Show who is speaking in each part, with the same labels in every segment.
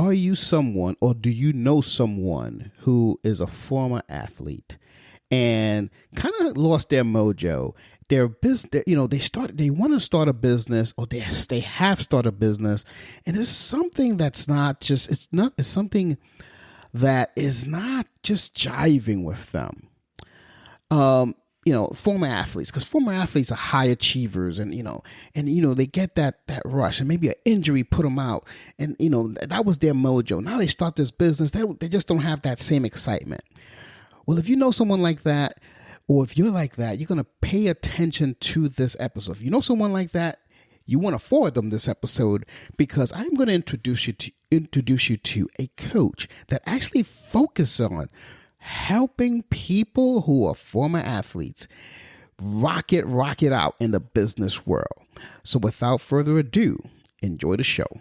Speaker 1: are you someone, or do you know someone who is a former athlete and kind of lost their mojo? Their business, they want to start a business, or they have started a business, and it's something that's it's something that is not just jiving with them. Former athletes, because former athletes are high achievers, and they get that rush, and maybe an injury put them out, and that was their mojo. Now they start this business, they just don't have that same excitement. Well, if you know someone like that, or if you're like that, you're going to pay attention to this episode. If you know someone like that, you want to forward them this episode, because I'm going to introduce you to a coach that actually focuses on helping people who are former athletes rock it out in the business world. So without further ado, enjoy the show.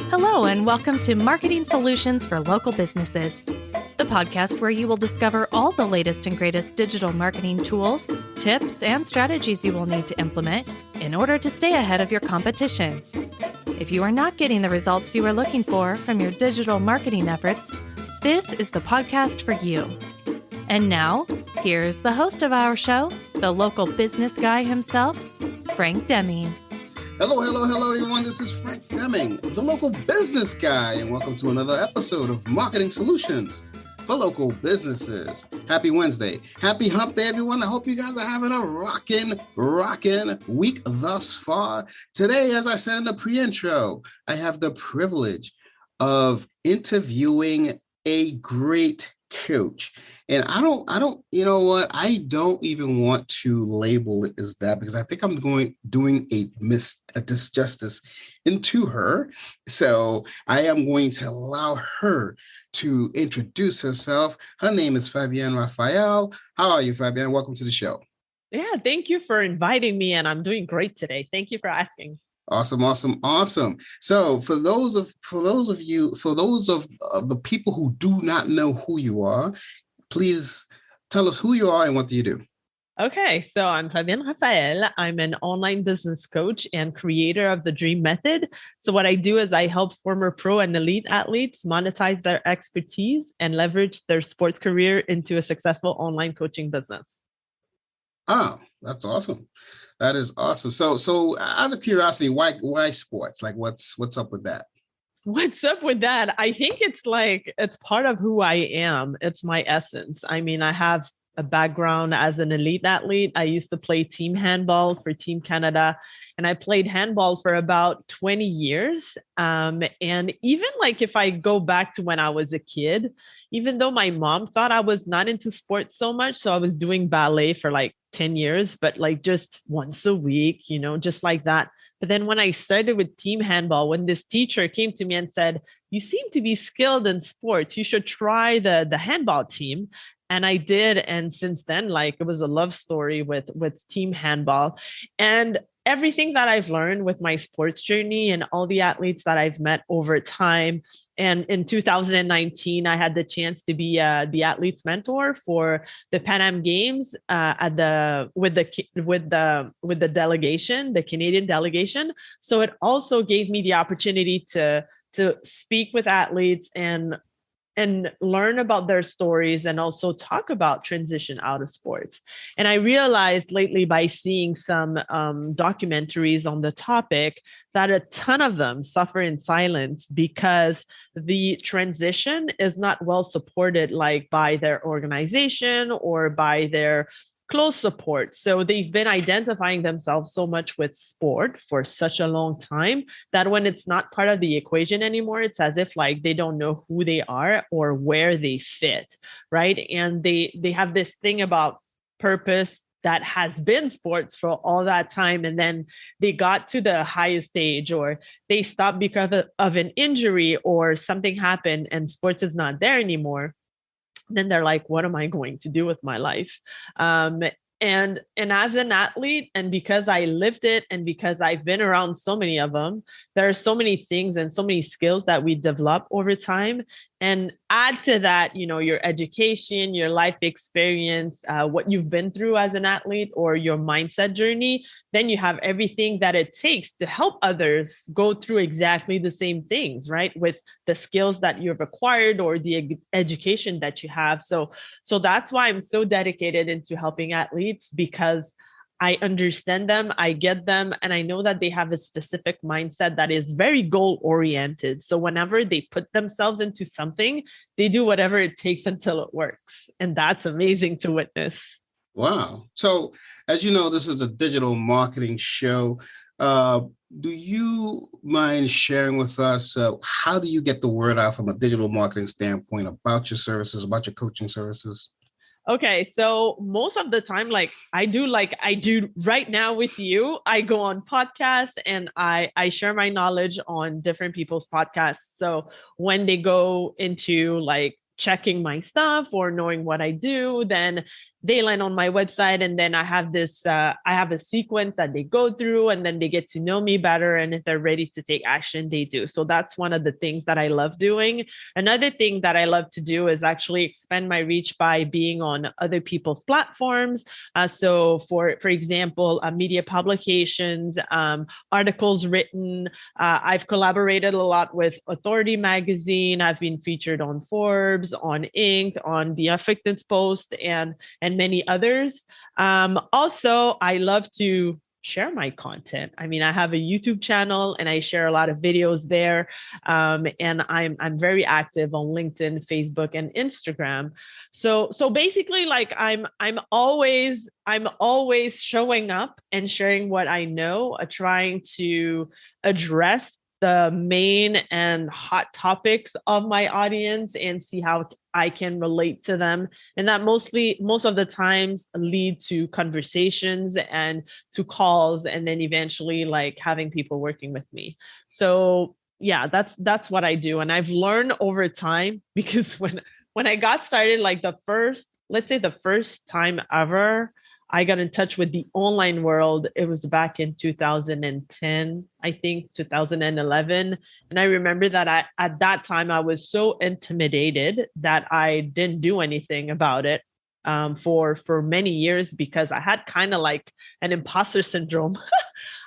Speaker 2: Hello, and welcome to Marketing Solutions for Local Businesses, the podcast where you will discover all the latest and greatest digital marketing tools, tips, and strategies you will need to implement in order to stay ahead of your competition. If you are not getting the results you are looking for from your digital marketing efforts, this is the podcast for you. And now, here's the host of our show, the local business guy himself, Frank Deming.
Speaker 1: Hello, everyone. This is Frank Deming, the local business guy, and welcome to another episode of Marketing Solutions for Local Businesses. Happy Wednesday. Happy Hump Day, everyone. I hope you guys are having a rockin' week thus far. Today, as I said in the pre-intro, I have the privilege of interviewing a great coach. And I don't even want to label it as that, because I think I'm doing a disjustice into her. So I am going to allow her to introduce herself. Her name is Fabienne Raphaël. How are you, Fabienne? Welcome to the show.
Speaker 3: Yeah, thank you for inviting me, and I'm doing great today. Thank you for asking.
Speaker 1: Awesome. So for those of the people who do not know who you are, please tell us who you are and what do you do?
Speaker 3: Okay, so I'm Fabienne Raphaël. I'm an online business coach and creator of the Dream Method. So what I do is I help former pro and elite athletes monetize their expertise and leverage their sports career into a successful online coaching business.
Speaker 1: Oh, that's awesome. That is awesome. So out of curiosity, why sports? Like what's up with that?
Speaker 3: What's up with that? I think it's part of who I am. It's my essence. I mean, I have a background as an elite athlete. I used to play team handball for Team Canada, and I played handball for about 20 years. And even if I go back to when I was a kid, even though my mom thought I was not into sports so much, so I was doing ballet for 10 years, but just once a week, just like that. But then when I started with team handball, when this teacher came to me and said, "You seem to be skilled in sports, you should try the handball team." And I did. And since then, it was a love story with team handball. And everything that I've learned with my sports journey and all the athletes that I've met over time. And in 2019, I had the chance to be the athlete's mentor for the Pan Am Games with the delegation, the Canadian delegation. So it also gave me the opportunity to speak with athletes and learn about their stories and also talk about transition out of sports. And I realized lately by seeing some documentaries on the topic that a ton of them suffer in silence because the transition is not well supported by their organization or by their close support. So they've been identifying themselves so much with sport for such a long time that when it's not part of the equation anymore, it's as if they don't know who they are or where they fit, right? And they have this thing about purpose that has been sports for all that time. And then they got to the highest stage or they stopped because of an injury or something happened and sports is not there anymore. Then they're like, what am I going to do with my life? And as an athlete, and because I lived it, and because I've been around so many of them, there are so many things and so many skills that we develop over time. And add to that, your education, your life experience, what you've been through as an athlete, or your mindset journey. then you have everything that it takes to help others go through exactly the same things, right? With the skills that you've acquired or the education that you have. So that's why I'm so dedicated into helping athletes, because I understand them, I get them, and I know that they have a specific mindset that is very goal oriented. So whenever they put themselves into something, they do whatever it takes until it works. And that's amazing to witness.
Speaker 1: Wow. So, as you know, this is a digital marketing show. Do you mind sharing with us how do you get the word out from a digital marketing standpoint about your services, about your coaching services?
Speaker 3: Okay, so most of the time, like I do right now with you, I go on podcasts and I share my knowledge on different people's podcasts. So when they go into like checking my stuff or knowing what I do, then they land on my website, and then I have a sequence that they go through, and then they get to know me better. And if they're ready to take action, they do. So that's one of the things that I love doing. Another thing that I love to do is actually expand my reach by being on other people's platforms. So for example, media publications, articles written. I've collaborated a lot with Authority Magazine. I've been featured on Forbes, on Inc., on the Huffington Post, and many others. Also, I love to share my content. I mean, I have a YouTube channel and I share a lot of videos there. And I'm very active on LinkedIn, Facebook, and Instagram. So basically, like I'm always showing up and sharing what I know, trying to address the main and hot topics of my audience and see how I can relate to them. And that most of the times lead to conversations and to calls, and then eventually like having people working with me. So yeah, that's what I do. And I've learned over time, because when I got started, like the first time ever I got in touch with the online world, it was back in 2010, I think 2011. And I remember that at that time, I was so intimidated that I didn't do anything about it for many years, because I had kind of like an imposter syndrome.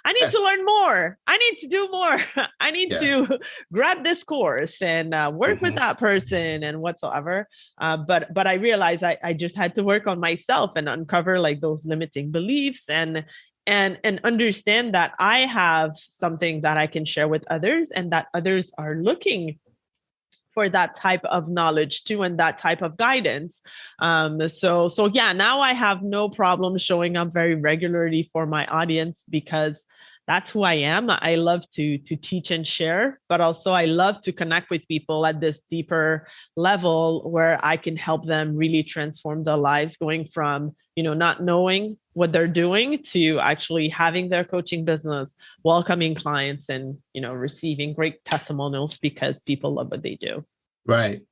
Speaker 3: I need to learn more. I need to do more. I need to grab this course and work with that person and whatsoever. But I realized I just had to work on myself and uncover like those limiting beliefs and understand that I have something that I can share with others, and that others are looking for that type of knowledge too, and that type of guidance. So yeah, now I have no problem showing up very regularly for my audience, because that's who I am. I love to teach and share, but also I love to connect with people at this deeper level where I can help them really transform their lives, going from, not knowing what they're doing to actually having their coaching business, welcoming clients, and, receiving great testimonials because people love what they do.
Speaker 1: Right.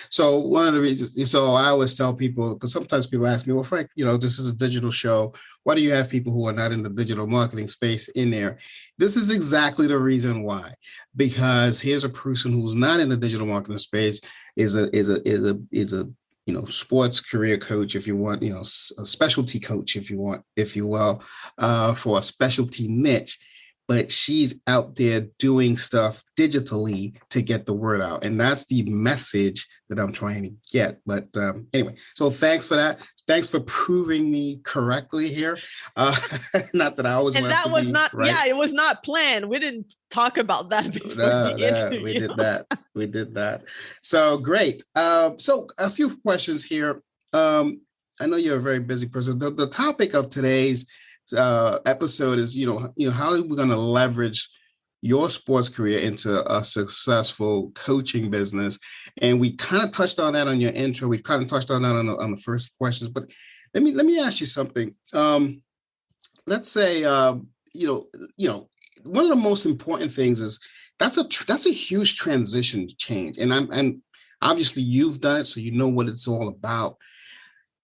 Speaker 1: So one of the reasons, so I always tell people, because sometimes people ask me, well, Frank, this is a digital show. Why do you have people who are not in the digital marketing space in there? This is exactly the reason why, because here's a person who's not in the digital marketing space, is a sports career coach, if you want, a specialty coach, if you will, for a specialty niche. But she's out there doing stuff digitally to get the word out. And that's the message that I'm trying to get. But anyway, so thanks for that. Thanks for proving me correctly here. Not that I always want to be right. And that was not,
Speaker 3: it was not planned. We didn't talk about that before the interview.
Speaker 1: We did that. So great. So a few questions here. I know you're a very busy person. The topic of today's episode is, how are we going to leverage your sports career into a successful coaching business? And we kind of touched on that on your intro. We kind of touched on that on the first questions. But let me ask you something. Let's say, one of the most important things is that's a huge transition change, and obviously you've done it, so you know what it's all about.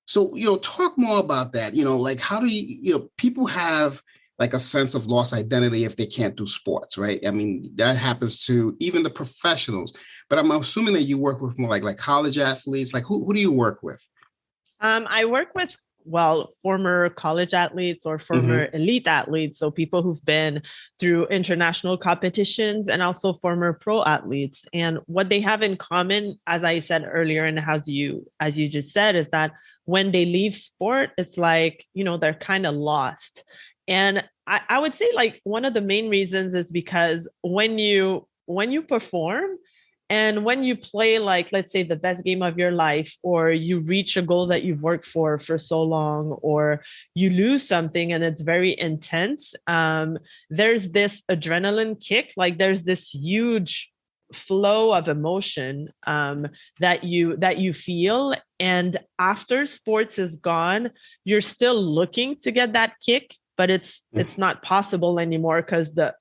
Speaker 1: So, talk more about that, like how do people have like a sense of lost identity if they can't do sports, right? I mean, that happens to even the professionals, but I'm assuming that you work with more like college athletes. Like who do you work with?
Speaker 3: I work with former college athletes or
Speaker 1: Mm-hmm.
Speaker 3: former elite athletes. So people who've been through international competitions and also former pro athletes. And what they have in common, as I said earlier, and as you just said, is that when they leave sport, it's like, they're kind of lost. And I would say like one of the main reasons is because when you perform, and when you play, like, let's say the best game of your life, or you reach a goal that you've worked for so long, or you lose something and it's very intense, there's this adrenaline kick, like there's this huge flow of emotion that you feel. And after sports is gone, you're still looking to get that kick, but it's not possible anymore because the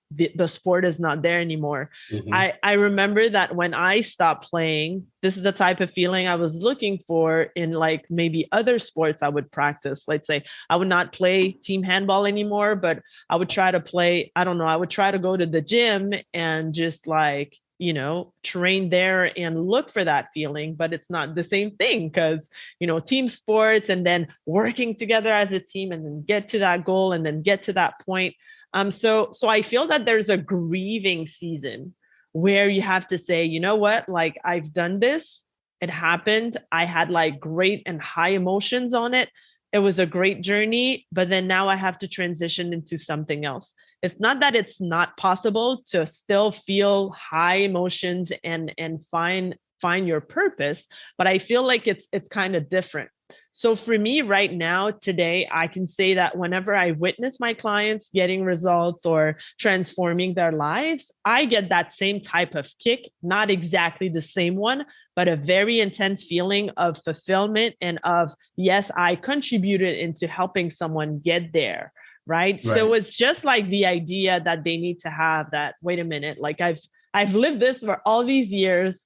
Speaker 3: sport is not there anymore.
Speaker 1: Mm-hmm.
Speaker 3: I remember that when I stopped playing, this is the type of feeling I was looking for in like maybe other sports I would practice. Let's say I would not play team handball anymore, but I would try to play, I don't know, I would try to go to the gym and just like, train there and look for that feeling. But it's not the same thing because, team sports and then working together as a team and then get to that goal and then get to that point. So I feel that there's a grieving season where you have to say, you know what, like I've done this, it happened, I had like great and high emotions on it. It was a great journey, but then now I have to transition into something else. It's not that it's not possible to still feel high emotions and find your purpose, but I feel like it's kind of different. So for me right now, today, I can say that whenever I witness my clients getting results or transforming their lives, I get that same type of kick, not exactly the same one, but a very intense feeling of fulfillment and of, yes, I contributed into helping someone get there. Right. So it's just like the idea that they need to have that, wait a minute, like I've lived this for all these years.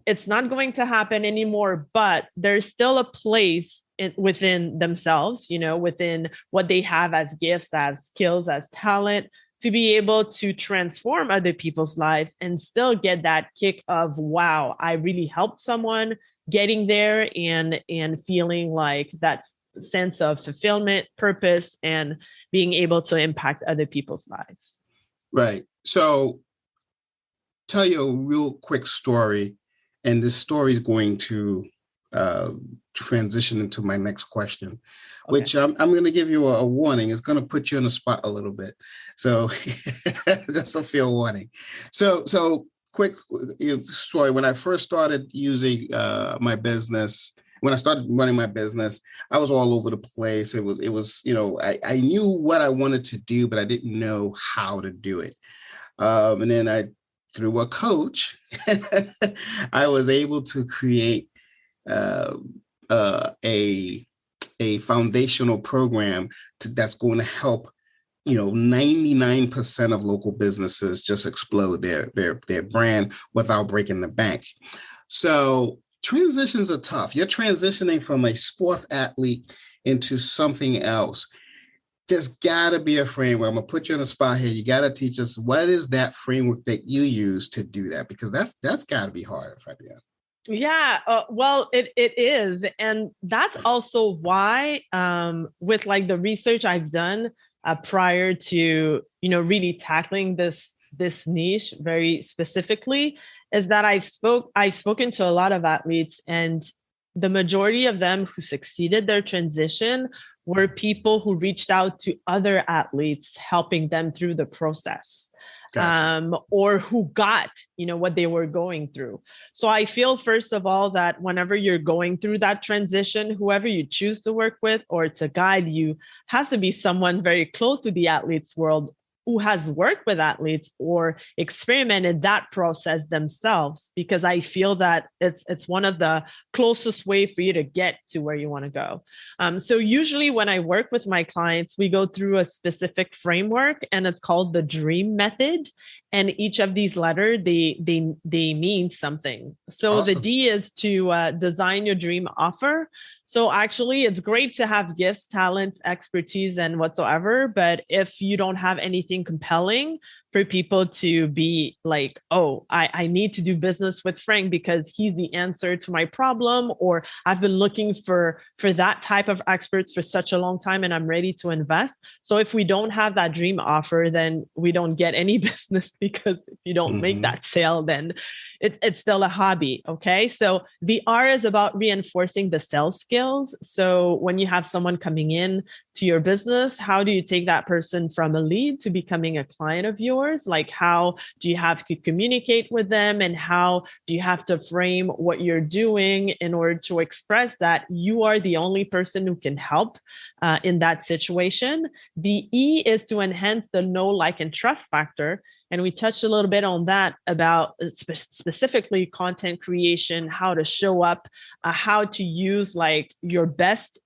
Speaker 3: It's not going to happen anymore, but there's still a place within themselves, within what they have as gifts, as skills, as talent, to be able to transform other people's lives and still get that kick of, wow, I really helped someone getting there, and feeling like that sense of fulfillment, purpose, and being able to impact other people's lives.
Speaker 1: Right. So tell you a real quick story, and this story is going to transition into my next question, which I'm going to give you a warning. It's going to put you on the spot a little bit. So just a fair warning. So quick story. When I first started using my business, when I started running my business, I was all over the place. It was, I knew what I wanted to do, but I didn't know how to do it. And then through a coach, I was able to create a foundational program that's going to help 99% of local businesses just explode their brand without breaking the bank. So transitions are tough. You're transitioning from a sports athlete into something else. There's got to be a framework. I'm going to put you on the spot here. You got to teach us, what is that framework that you use to do that? Because that's got to be hard, Fabienne.
Speaker 3: Yeah, well, it is. And that's also why with like the research I've done prior to, really tackling this niche very specifically, is that I've spoken to a lot of athletes, and the majority of them who succeeded their transition were people who reached out to other athletes, helping them through the process. Gotcha. Or who got, what they were going through. So I feel, first of all, that whenever you're going through that transition, whoever you choose to work with or to guide you has to be someone very close to the athletes world, who has worked with athletes or experimented that process themselves, because I feel that it's one of the closest way for you to get to where you want to go. So usually when I work with my clients, we go through a specific framework, and it's called the DREAM method. And each of these letters, they mean something. So awesome. The D is to design your dream offer. So actually, it's great to have gifts, talents, expertise, and whatsoever. But if you don't have anything compelling for people to be like, oh, I need to do business with Frank because he's the answer to my problem, or I've been looking for that type of experts for such a long time and I'm ready to invest. So if we don't have that dream offer, then we don't get any business, because if you don't make that sale, then it's still a hobby. Okay. So the R is about reinforcing the sales skills. So when you have someone coming in to your business, how do you take that person from a lead to becoming a client of yours? Like, how do you have to communicate with them, and how do you have to frame what you're doing in order to express that you are the only person who can help in that situation? The E is to enhance the know, like, and trust factor. And we touched a little bit on that, about specifically content creation, how to show up, how to use like your best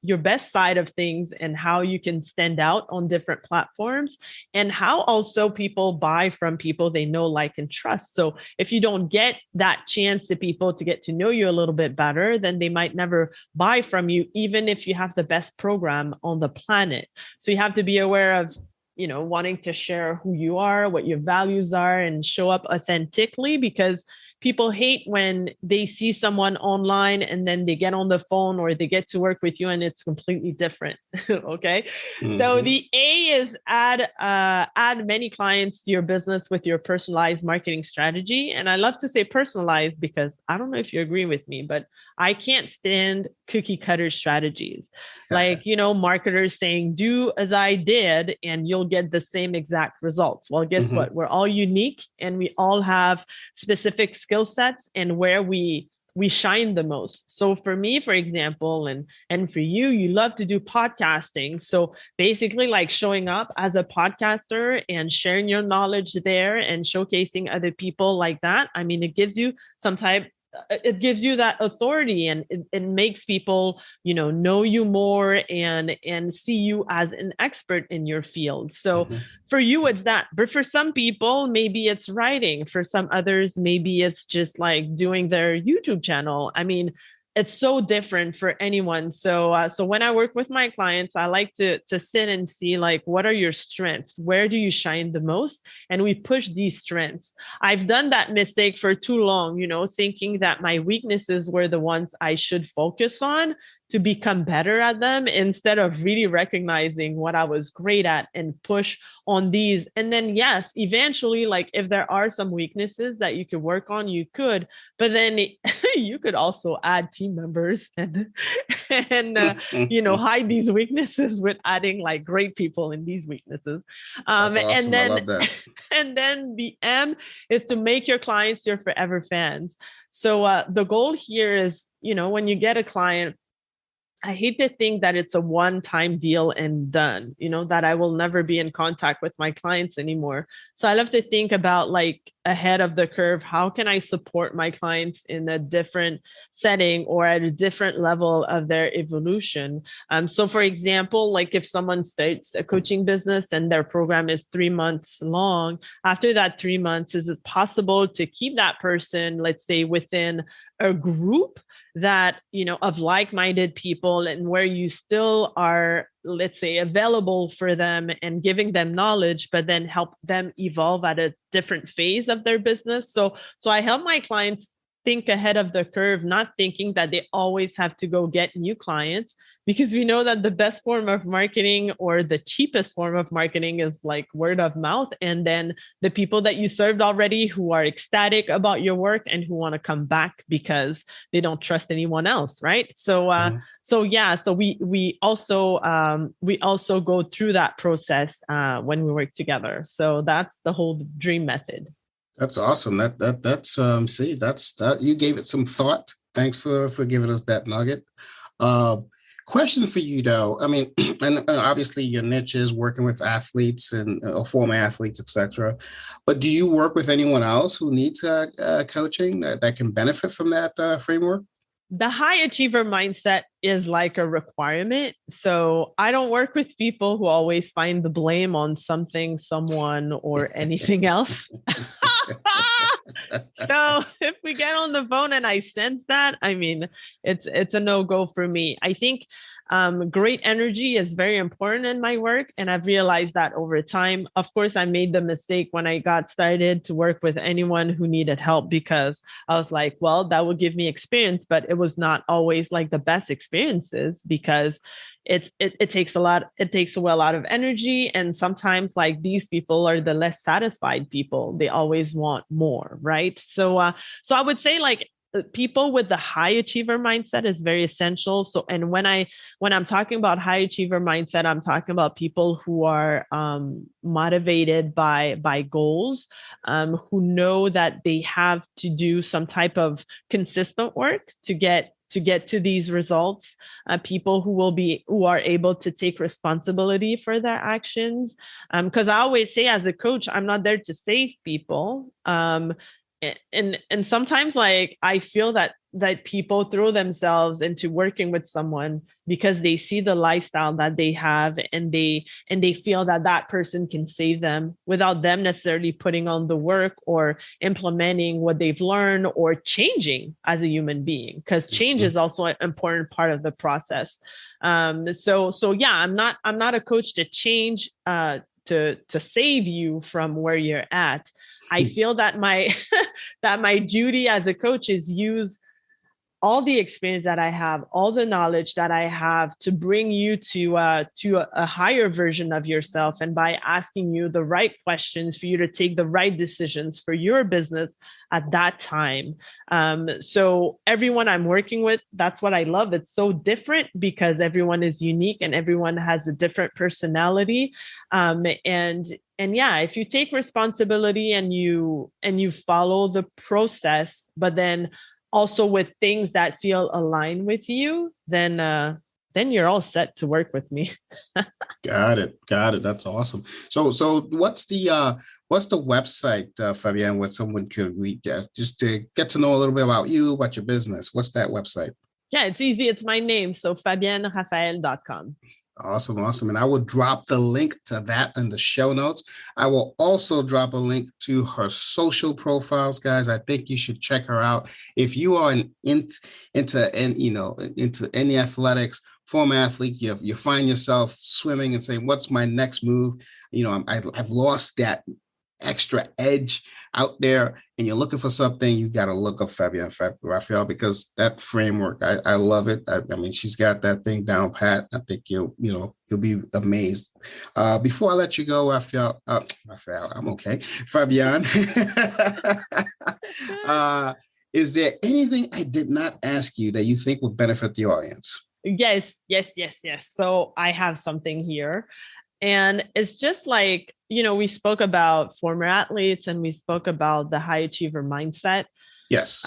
Speaker 3: side of things, and how you can stand out on different platforms, and how also people buy from people they know, like, and trust. So if you don't get that chance to people to get to know you a little bit better, then they might never buy from you, even if you have the best program on the planet. So you have to be aware of, wanting to share who you are, what your values are, and show up authentically, because people hate when they see someone online and then they get on the phone or they get to work with you and it's completely different. Okay. So the A is add many clients to your business with your personalized marketing strategy. And I love to say personalized because I don't know if you agree with me, but I can't stand cookie cutter strategies. Like, marketers saying, do as I did and you'll get the same exact results. Well, guess what? We're all unique and we all have specific skill sets and where we shine the most. So for me, for example, and for you, you love to do podcasting. So basically like showing up as a podcaster and sharing your knowledge there and showcasing other people like that. I mean, it gives you it gives you that authority, and it makes people, know you more and see you as an expert in your field. So for you, it's that. But for some people, maybe it's writing. For some others, maybe it's just like doing their YouTube channel. I mean, it's so different for anyone. So when I work with my clients, I like to sit and see like, what are your strengths? Where do you shine the most? And we push these strengths. I've done that mistake for too long, thinking that my weaknesses were the ones I should focus on to become better at them, instead of really recognizing what I was great at and push on these. And then, yes, eventually, like if there are some weaknesses that you could work on, you could, but then you could also add team members and hide these weaknesses with adding like great people in these weaknesses.
Speaker 1: That's awesome.
Speaker 3: And then,
Speaker 1: I love that.
Speaker 3: And then the M is to make your clients your forever fans. So the goal here is, when you get a client, I hate to think that it's a one-time deal and done, that I will never be in contact with my clients anymore. So I love to think about like ahead of the curve, how can I support my clients in a different setting or at a different level of their evolution? So for example, like if someone starts a coaching business and their program is 3 months long, after that 3 months, is it possible to keep that person, let's say, within a group that, of like-minded people, and where you still are, let's say, available for them and giving them knowledge, but then help them evolve at a different phase of their business. So I help my clients think ahead of the curve, not thinking that they always have to go get new clients, because we know that the best form of marketing, or the cheapest form of marketing, is like word of mouth. And then the people that you served already, who are ecstatic about your work and who want to come back because they don't trust anyone else, right? So we also go through that process when we work together. So that's the whole dream method.
Speaker 1: That's awesome. That's you gave it some thought. Thanks for giving us that nugget. Question for you though. I mean, and obviously your niche is working with athletes and former athletes, etc. But do you work with anyone else who needs coaching that can benefit from that framework?
Speaker 3: The high achiever mindset is like a requirement. So I don't work with people who always find the blame on something, someone, or anything else. So if we get on the phone and I sense that, I mean, it's a no-go for me. I think Great energy is very important in my work. And I've realized that over time. Of course, I made the mistake when I got started to work with anyone who needed help, because I was like, well, that will give me experience, but it was not always like the best experiences, because it takes a lot, it takes a lot of energy. And sometimes like these people are the less satisfied people. They always want more, right? So I would say like people with the high achiever mindset is very essential. So, and when I'm talking about high achiever mindset, I'm talking about people who are motivated by goals, who know that they have to do some type of consistent work to get to these results, people who are able to take responsibility for their actions. Because I always say, as a coach, I'm not there to save people. And sometimes like I feel that people throw themselves into working with someone because they see the lifestyle that they have, and they feel that person can save them without them necessarily putting on the work or implementing what they've learned or changing as a human being, because change is also an important part of the process. So yeah, I'm not a coach to change, to save you from where you're at. I feel that my that my duty as a coach is use all the experience that I have, all the knowledge that I have, to bring you to a higher version of yourself, and by asking you the right questions for you to take the right decisions for your business at that time. So everyone I'm working with, that's what I love. It's so different because everyone is unique and everyone has a different personality. And yeah, if you take responsibility and you follow the process, but then also with things that feel aligned with you, then you're all set to work with me.
Speaker 4: Got it. That's awesome. So what's the website, Fabienne, where someone could read just to get to know a little bit about you, about your business? What's that website?
Speaker 3: Yeah, it's easy. It's my name. So FabienneRaphaël.com.
Speaker 4: Awesome. And I will drop the link to that in the show notes. I will also drop a link to her social profiles, guys. I think you should check her out. If you are into any athletics, former athlete, you find yourself swimming and saying, what's my next move? I've lost that extra edge out there, and you're looking for something, you got to look up Fabienne Raphaël, because that framework, I love it. I mean, she's got that thing down pat. I think you'll be amazed. Before I let you go, Raphaël, I'm okay. Fabienne, is there anything I did not ask you that you think would benefit the audience?
Speaker 3: Yes. So I have something here. And it's just like, we spoke about former athletes and we spoke about the high achiever mindset.
Speaker 4: Yes.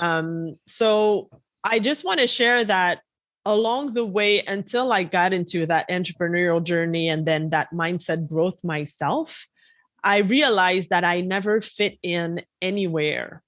Speaker 3: So I just want to share that along the way, until I got into that entrepreneurial journey and then that mindset growth myself, I realized that I never fit in anywhere.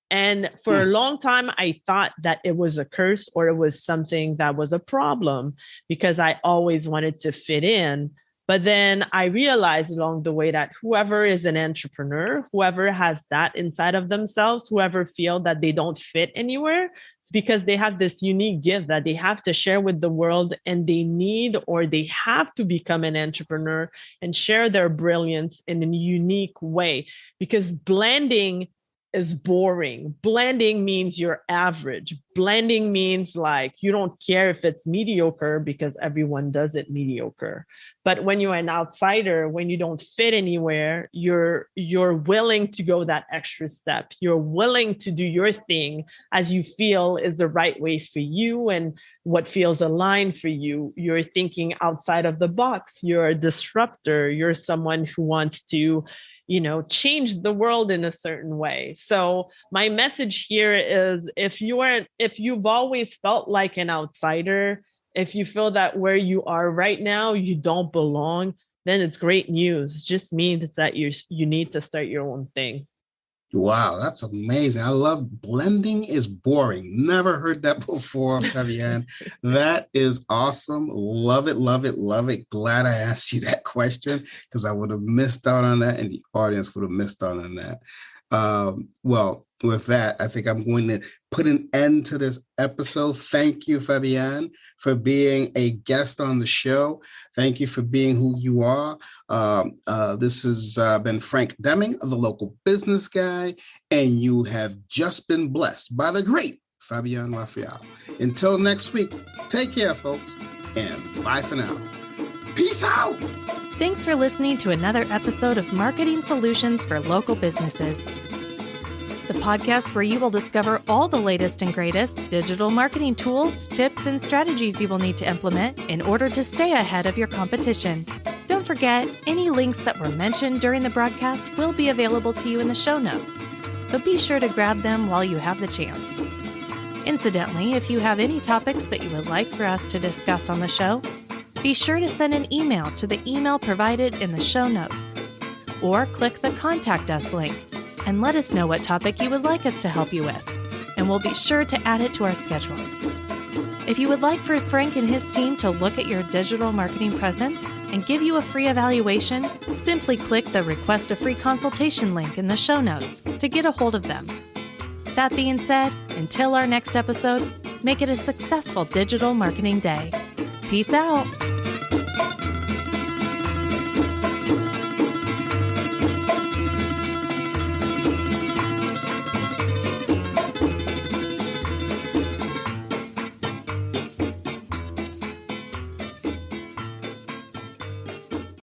Speaker 3: And for a long time, I thought that it was a curse or it was something that was a problem, because I always wanted to fit in. But then I realized along the way that whoever is an entrepreneur, whoever has that inside of themselves, whoever feel that they don't fit anywhere, it's because they have this unique gift that they have to share with the world, and they need, or they have to become an entrepreneur and share their brilliance in a unique way. Because blending is boring. Blending means you're average. Blending means like you don't care if it's mediocre because everyone does it mediocre. But when you're an outsider, when you don't fit anywhere, you're willing to go that extra step. You're willing to do your thing as you feel is the right way for you and what feels aligned for you. You're thinking outside of the box. You're a disruptor. You're someone who wants to change the world in a certain way. So my message here is, if you've always felt like an outsider, if you feel that where you are right now, you don't belong, then it's great news. It just means that you need to start your own thing.
Speaker 4: Wow, that's amazing. I love blending is boring. Never heard that before, Fabienne. That is awesome. Love it. Glad I asked you that question, because I would have missed out on that and the audience would have missed out on that. Well, with that, I think I'm going to put an end to this episode. Thank you, Fabienne, for being a guest on the show. Thank you for being who you are. This has been Frank Deming, the local business guy, and you have just been blessed by the great Fabienne Raphaël. Until next week, take care, folks, and bye for now. Peace out.
Speaker 2: Thanks for listening to another episode of Marketing Solutions for Local Businesses, the podcast where you will discover all the latest and greatest digital marketing tools, tips, and strategies you will need to implement in order to stay ahead of your competition. Don't forget, any links that were mentioned during the broadcast will be available to you in the show notes, so be sure to grab them while you have the chance. Incidentally, if you have any topics that you would like for us to discuss on the show, be sure to send an email to the email provided in the show notes, or click the Contact Us link and let us know what topic you would like us to help you with, and we'll be sure to add it to our schedule. If you would like for Frank and his team to look at your digital marketing presence and give you a free evaluation, simply click the Request a Free Consultation link in the show notes to get a hold of them. That being said, until our next episode, make it a successful digital marketing day. Peace out.